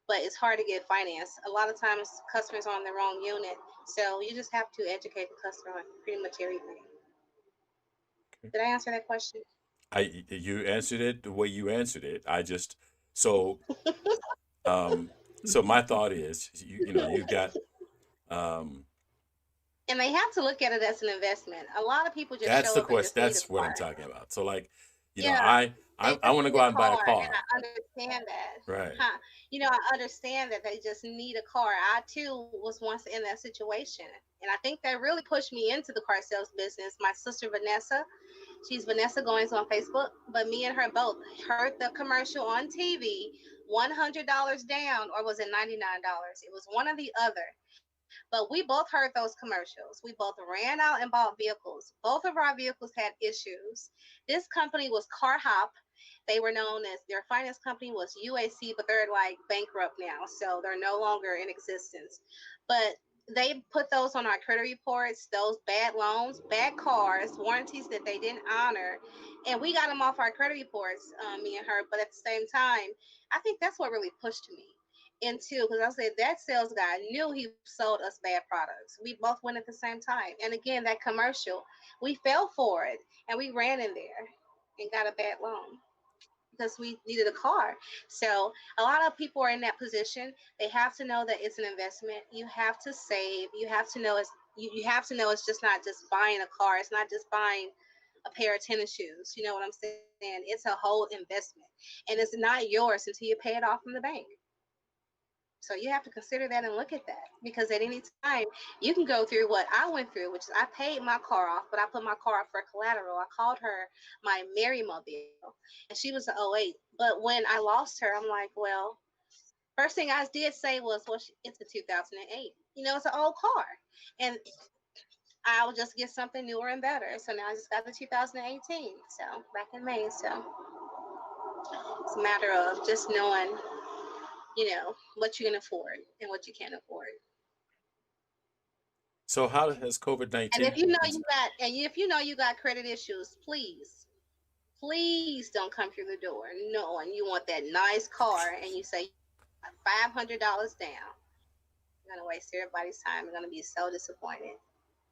but it's hard to get financed. A lot of times customers are on the wrong unit. So you just have to educate the customer on pretty much everything. Okay. Did I answer that question? You answered it the way you answered it. So um, so my thought is you've got um, And they have to look at it as an investment. A lot of people just that's show the up and question. just need a That's what I'm car. talking about. So like Yeah, I they I just want to need go a out and buy a car, and car. I understand that. Right. Huh. I understand that they just need a car. I too was once in that situation. And I think that really pushed me into the car sales business. My sister Vanessa, she's Vanessa Goings on Facebook, but me and her both heard the commercial on TV, $100 down, or was it $99? It was one or the other. But we both heard those commercials. We both ran out and bought vehicles. Both of our vehicles had issues. This company was Car Hop. They were known as their finance company was UAC, but they're like bankrupt now, so they're no longer in existence. But they put those on our credit reports, those bad loans, bad cars, warranties that they didn't honor, and we got them off our credit reports, me and her. But at the same time, I think that's what really pushed me into, because I said that sales guy knew he sold us bad products. We both went at the same time, and again, that commercial, we fell for it, and we ran in there and got a bad loan because we needed a car. So a lot of people are in that position. They have to know that it's an investment. You have to save. You have to know it's just not just buying a car. It's not just buying a pair of tennis shoes. You know what I'm saying? It's a whole investment, and it's not yours until you pay it off from the bank. So you have to consider that and look at that, because at any time you can go through what I went through, which is I paid my car off, but I put my car up for collateral. I called her my Mobile, and she was an '08. But when I lost her, I'm like, well, first thing I did say was, well, it's a 2008. It's an old car, and I will just get something newer and better. So now I just got the 2018. So back in May. So it's a matter of just knowing, what you can afford and what you can't afford. So how has COVID And 19? if you know you got, and if you know you got credit issues, please don't come through the door knowing you want that nice car and you say $500 down. You're gonna waste everybody's time. You're gonna be so disappointed.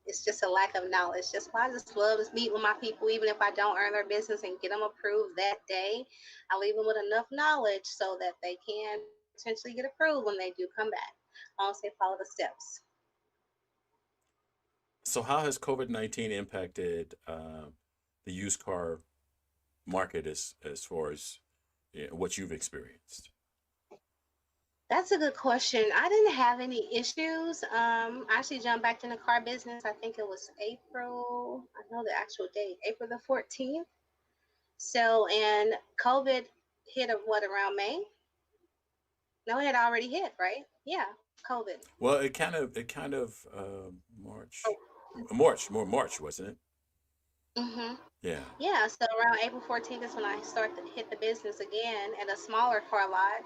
It's just a lack of knowledge. Just why I just love to meet with my people, even if I don't earn their business and get them approved that day. I leave them with enough knowledge so that they can potentially get approved when they do come back. As long as they follow the steps. So how has COVID 19 impacted the used car market as far as what you've experienced? That's a good question. I didn't have any issues. I actually jumped back in the car business. I think it was April. I know the actual date, April the 14th. So, and COVID hit what around May? No, it had already hit, right? Yeah, COVID. Well, it kind of more March, wasn't it? hmm Yeah. Yeah, so around April 14th is when I started to hit the business again at a smaller car lot.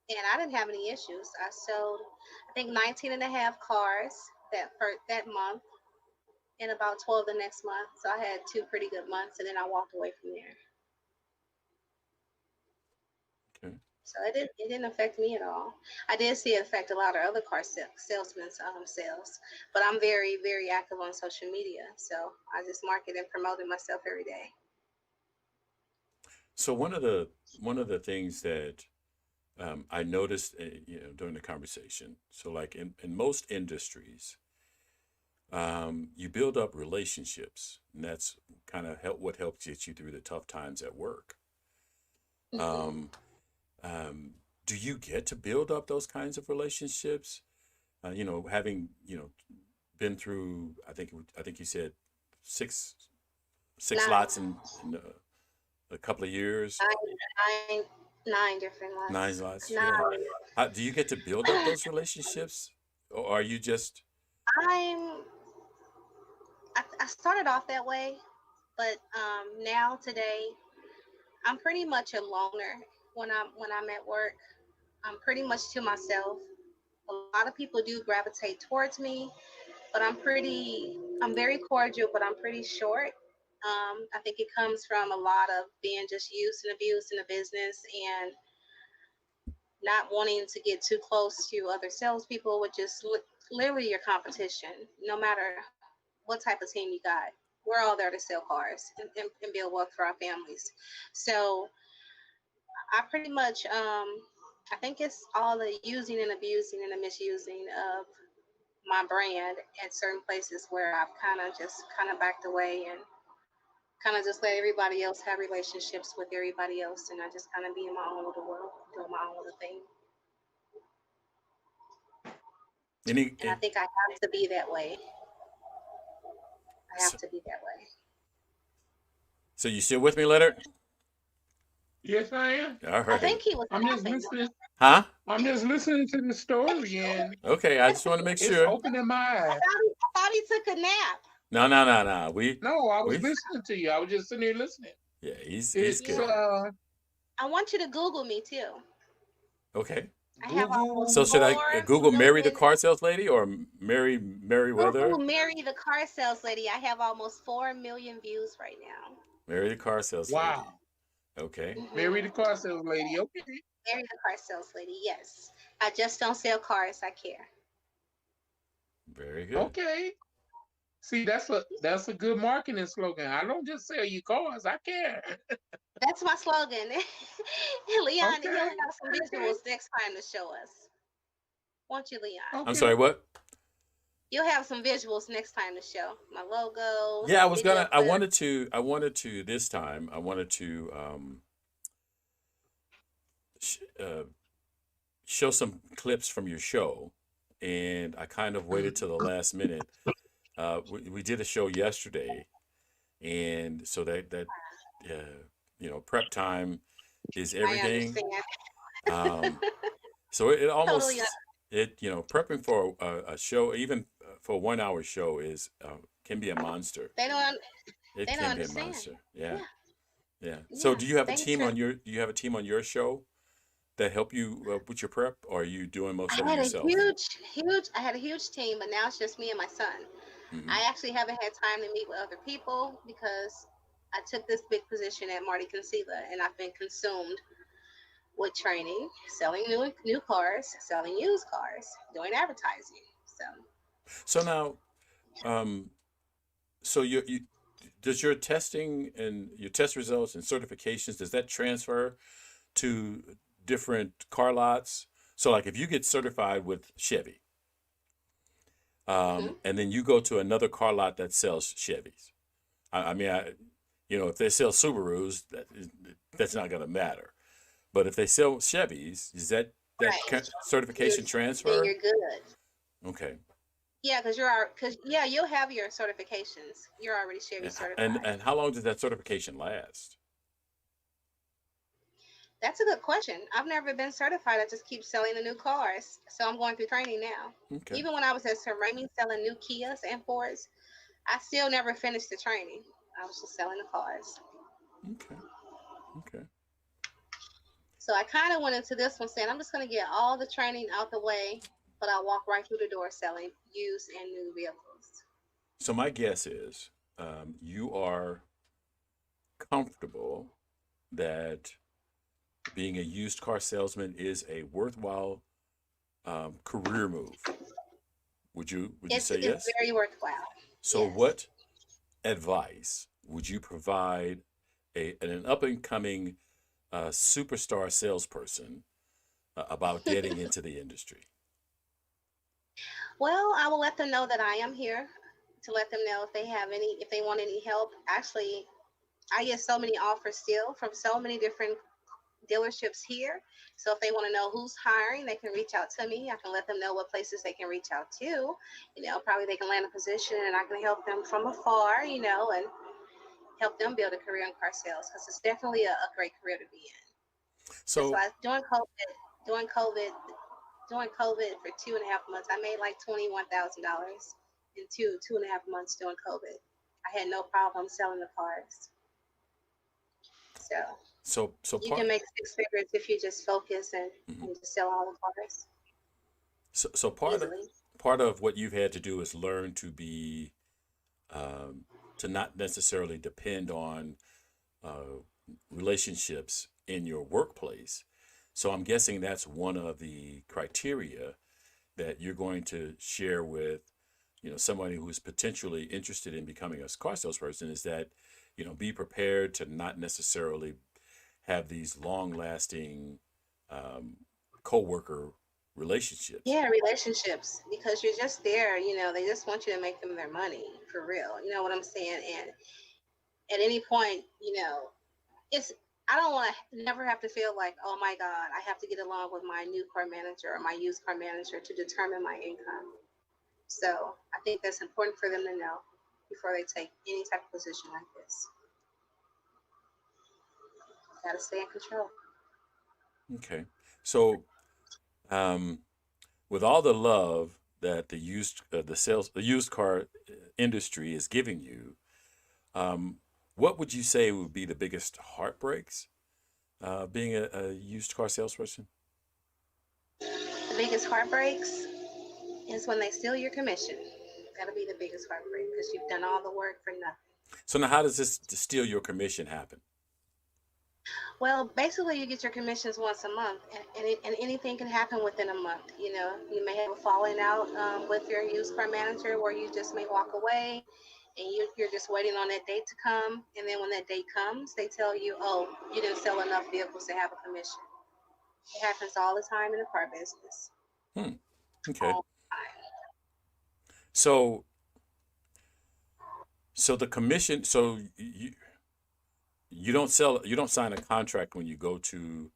And I didn't have any issues. I sold, I think, 19 and a half cars that month and about 12 the next month. So I had two pretty good months, and then I walked away from there. Okay. So it didn't affect me at all. I did see it affect a lot of other salesmen's sales, but I'm very very active on social media, so I just market and promoted myself every day. So one of the things that I noticed, during the conversation. So, like in most industries, you build up relationships, and that's kind of what helps get you through the tough times at work. hmm Um, do you get to build up those kinds of relationships? Having been through, I think you said six six Nine, lots in a couple of years, nine, nine different nine lots. lots. Yeah. Nine. Do you get to build up those relationships, or are you just I'm. I started off that way, but now today I'm pretty much a loner when I'm at work. I'm pretty much to myself. A lot of people do gravitate towards me, but I'm very cordial, but I'm pretty short. I think it comes from a lot of being just used and abused in the business and not wanting to get too close to other salespeople, which is literally your competition. No matter what type of team you got, we're all there to sell cars and build wealth for our families. So I pretty much, I think it's all the using and abusing and the misusing of my brand at certain places where I've kind of backed away and kind of just let everybody else have relationships with everybody else, and I just kind of be in my own little world, doing my own little thing. any? And I think I have to be that way. I have So, to be that way. so you still with me, Leonard? Yes, I am. All I right. think he was I'm just laughing. listening. Huh? I'm just listening to the story, and Okay. I just want to make it's sure. opening my eyes. I thought he took a nap. No, no, no, no. We No, I was we listening to you. I was just sitting here listening. yeah. He's It's good. Yeah. I want you to Google me too. Okay. I have almost So Google. should I 4 Google Mary the million. car sales lady or Mary Meriwether? Google Mary the car sales lady. I have almost 4 million views right now. Mary the car sales lady. Wow. Okay. Mary the hmm car sales lady. Okay. Mary the car sales lady. Yes, I just don't sell cars. I care. Very good. Okay. See, that's a good marketing slogan. I don't just sell you cars. I care. That's my slogan. Leon, he'll Okay. have some Okay. visuals next time to show us. Won't you, Leon? I'm Okay. sorry. What? You'll have some visuals next time to show. My logo, Yeah, I some was video gonna. I clips. wanted to. I wanted to this time. I wanted to sh- uh, show some clips from your show, and I kind of waited till the last minute. We did a show yesterday, and so that prep time is I everything. understand. Um, so it Totally. almost it prepping for a show, even for a 1 hour show is can be a monster. They don't It they don't can be a understand. monster. Yeah, Yeah, yeah. So yeah. do you have a They team try. on your do you have a team on your show that help you with your prep, or are you doing most of I it had a yourself? huge team, but now it's just me and my son. Hmm. I actually haven't had time to meet with other people because I took this big position at Marty Concealer, and I've been consumed with training, selling new cars, selling used cars, doing advertising. So So now, um, so you does your testing and your test results and certifications, does that transfer to different car lots? So like if you get certified with Chevy, mhm. and then you go to another car lot that sells Chevys. I mean, if they sell Subarus, that's not going to matter. But if they sell Chevys, is that Right, you're certification then transfer? you're good. Okay. Yeah, because you'll have your certifications. You're already Chevy certified. And how long does that certification last? That's a good question. I've never been certified. I just keep selling the new cars. So I'm going through training now. Okay. Even when I was at Cerami selling new Kias and Fords, I still never finished the training. I was just selling the cars. Okay. Okay. So I kind of went into this one saying I'm just going to get all the training out the way, but I'll walk right through the door selling used and new vehicles. So my guess is you are comfortable that being a used car salesman is a worthwhile career move. Would you say It's yes? very worthwhile. So Yes. what advice would you provide an up and coming superstar salesperson about getting into the industry? Well, I will let them know that I am here to let them know if they want any help. Actually, I get so many offers still from so many different dealerships here. So if they want to know who's hiring, they can reach out to me. I can let them know what places they can reach out to. Probably they can land a position and I can help them from afar, and help them build a career in car sales because it's definitely a great career to be in. That's So why during COVID, during COVID for 2.5 months, I made like $21,000 in two and a half months during COVID. I had no problem selling the cars. So so you can part make 6 figures if you just focus mhm. and just sell all the cars So easily. part of what you've had to do is learn to be um, to not necessarily depend on uh, relationships in your workplace. So I'm guessing that's one of the criteria that you're going to share with, somebody who's potentially interested in becoming a car salesperson is that, be prepared to not necessarily have these long lasting um, co-worker relationships. Yeah, relationships because you're just there. They just want you to make them their money for real. You know what I'm saying? And at any point, it's I don't want to never have to feel like, oh my God, I have to get along with my new car manager or my used car manager to determine my income. So I think that's important for them to know before they take any type of position like this. Got to stay in control. Okay. So um, with all the love that the used car industry is giving you, um, what would you say would be the biggest heartbreaks being a used car salesperson? The biggest heartbreaks is when they steal your commission. That'll be the biggest heartbreak because you've done all the work for nothing. So now, how does this to steal your commission happen? Well, basically, you get your commissions once a month, and anything can happen within a month. You may have a falling out with your used car manager where you just may walk away and you're just waiting on that date to come. And then when that date comes, they tell you, oh, you didn't sell enough vehicles to have a commission. It happens all the time in the car business. Hmm. Okay. All the time. So the commission. So you don't sign a contract when you go to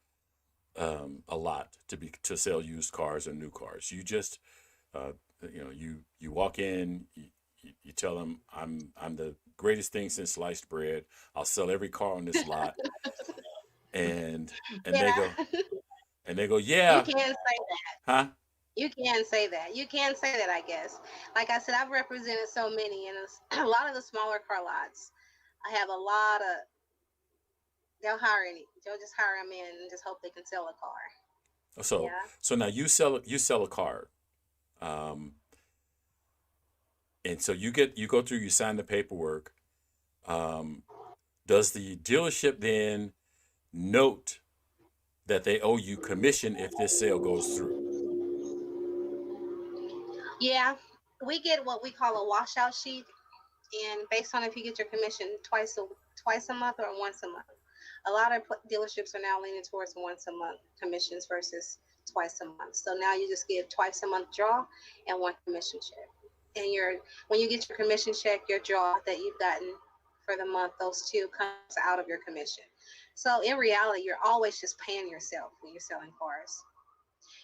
a lot to sell used cars or new cars. You just uh, you walk in. You tell them I'm the greatest thing since sliced bread. I'll sell every car on this lot, and and they go Yeah, and they go you yeah, can say that. huh? You can say that. You can say that, I guess. Like I said, I've represented so many, and a lot of the smaller car lots. I have a lot of. They'll hire any. They'll just hire them in and just hope they can sell a car. So Yeah. so now you sell a car, um, and so you go through, you sign the paperwork. Um, does the dealership then note that they owe you commission if this sale goes through? Yeah. We get what we call a washout sheet, and based on if you get your commission twice a month or once a month. A lot of dealerships are now leaning towards once a month commissions versus twice a month. So now you just get twice a month draw and one commission check. And your when you get your commission check, your draw that you've gotten for the month, those two comes out of your commission. So in reality, you're always just paying yourself when you're selling cars.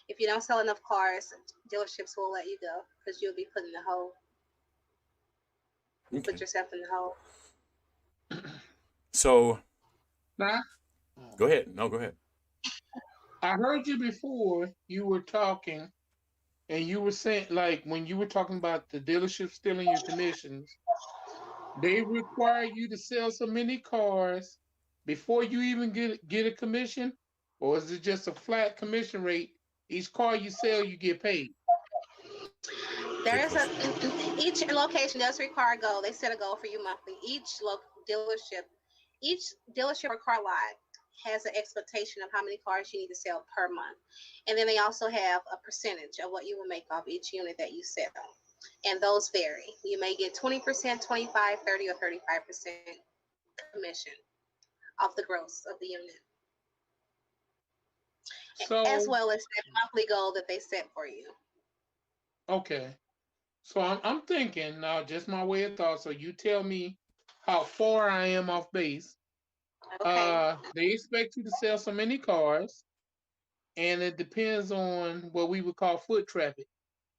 If you don't sell enough cars, dealerships will let you go because you'll be put in the hole. You put Okay. yourself in the hole. So Now, go ahead. No, go ahead. I heard you before. You were talking, and you were saying, like, when you were talking about the dealership stealing your commissions, they require you to sell so many cars before you even get a commission, or is it just a flat commission rate? Each car you sell, you get paid. There Good is a question. each location does require a goal. They set a goal for you monthly. Dealership, each dealership or car lot has an expectation of how many cars you need to sell per month, and then they also have a percentage of what you will make off each unit that you sell, and those vary. You may get 20%, 25, 30, or 35% commission off the gross of the unit, as So, well as that monthly goal that they set for you. okay. So I'm thinking now, just my way of thought. So you tell me how far I am off base. Okay. They expect you to sell so many cars, and it depends on what we would call foot traffic.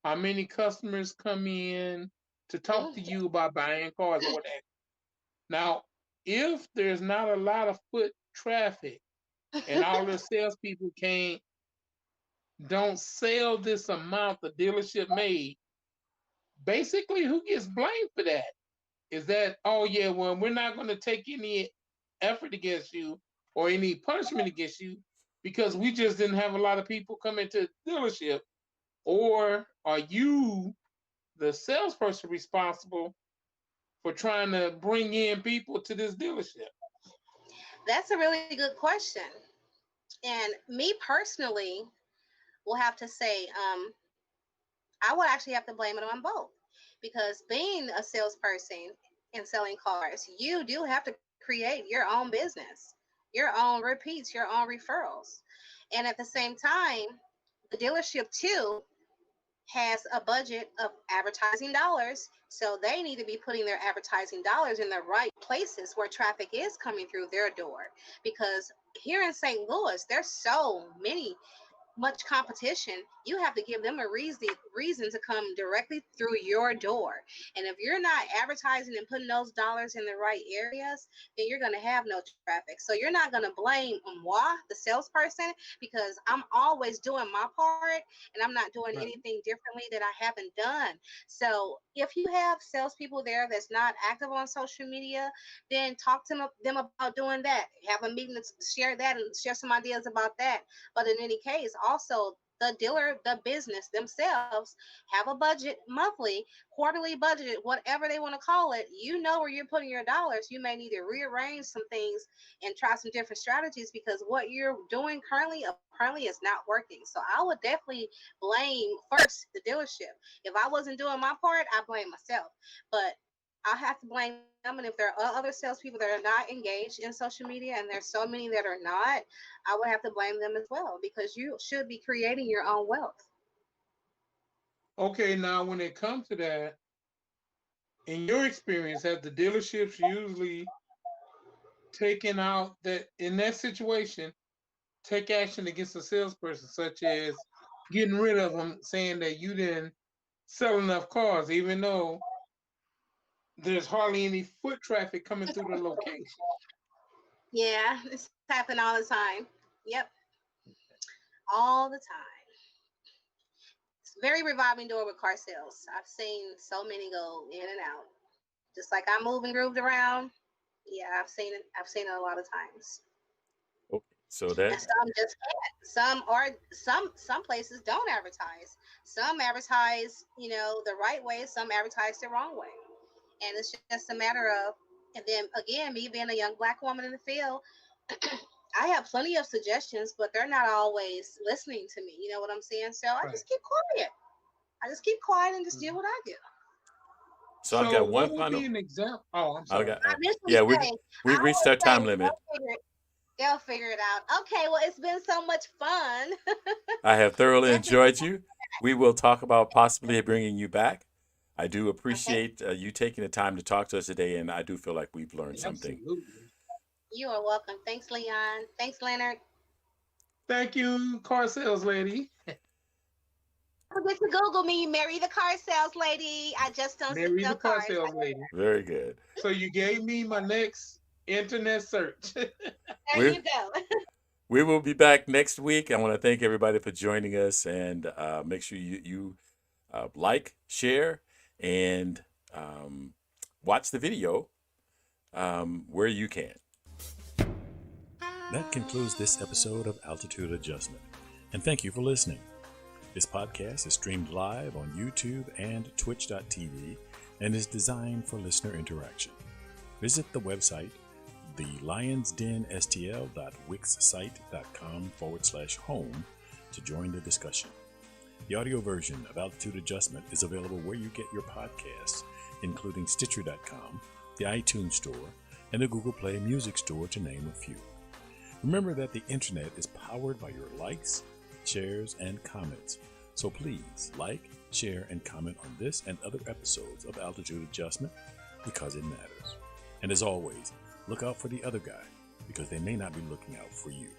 How many customers come in to talk to you about buying cars or whatever. Now, if there's not a lot of foot traffic and all the salespeople can't don't sell this amount the dealership made, basically who gets blamed for that? Is that, oh yeah, well, we're not going to take any effort against you or any punishment against you because we just didn't have a lot of people come into the dealership? Or are you, the salesperson, responsible for trying to bring in people to this dealership? That's a really good question. And me personally will have to say, I would actually have to blame it on both. Because being a salesperson and selling cars, you do have to create your own business, your own repeats, your own referrals. And at the same time, the dealership too has a budget of advertising dollars. So they need to be putting their advertising dollars in the right places where traffic is coming through their door. Because here in St. Louis, there's so much competition, you have to give them a reason to come directly through your door. And if you're not advertising and putting those dollars in the right areas, then you're going to have no traffic. So you're not going to blame moi, the salesperson, because I'm always doing my part and I'm not doing Right. anything differently that I haven't done. So if you have salespeople there that's not active on social media, then talk to them about doing that. Have a meeting to share that and share some ideas about that. But in any case, also the dealer, the business themselves have a budget monthly, quarterly budget, whatever they want to call it. You know where you're putting your dollars. You may need to rearrange some things and try some different strategies because what you're doing currently apparently is not working. So I would definitely blame first the dealership. If I wasn't doing my part, I blame myself. But I have to blame them. And if there are other salespeople that are not engaged in social media, and there's so many that are not, I would have to blame them as well because you should be creating your own wealth. Okay, now when it comes to that, in your experience, have the dealerships usually taken out that in that situation, take action against a salesperson, such as getting rid of them, saying that you didn't sell enough cars, even though there's hardly any foot traffic coming through the location? Yeah, it's happening all the time. Yep, all the time. Very revolving door with car sales. I've seen so many go in and out. Just like I move and grooved around. Yeah, I've seen it a lot of times. Okay. So And that some just can't. Some places don't advertise. Some advertise, the right way, some advertise the wrong way. And it's just a matter of, and then again, me being a young Black woman in the field, I have plenty of suggestions, but they're not always listening to me. You know what I'm saying? So I Right. just keep quiet. I just keep quiet and just do Mhm. what I do. so I've So, got what one would be final. an example? Oh, I'm I sorry. got I usually yeah, say, I we've reached always our say, time limit. they'll figure it out. Okay, well, it's been so much fun. I have thoroughly Definitely. enjoyed you. We will talk about possibly bringing you back. I do Okay. appreciate you taking the time to talk to us today, and I do feel like we've learned something. Absolutely. You are welcome. Thanks, Leon. Thanks, Leonard. Thank you, car sales lady. Don't forget to Google me, Mary the car sales lady. I just don't Mary the sell car cars. sales lady. Very good. So you gave me my next internet search. There We you go. we will be back next week. I want to thank everybody for joining us, and make sure you like, share, and um, watch the video where you can. That concludes this episode of Altitude Adjustment, and thank you for listening. This podcast is streamed live on YouTube and Twitch.tv and is designed for listener interaction. Visit the website, thelionsdenstl.wixsite.com/home to join the discussion. The audio version of Altitude Adjustment is available where you get your podcasts, including Stitcher.com, the iTunes Store, and the Google Play Music Store, to name a few. Remember that the internet is powered by your likes, shares, and comments. So please like, share, and comment on this and other episodes of Altitude Adjustment, because it matters. And as always, look out for the other guy, because they may not be looking out for you.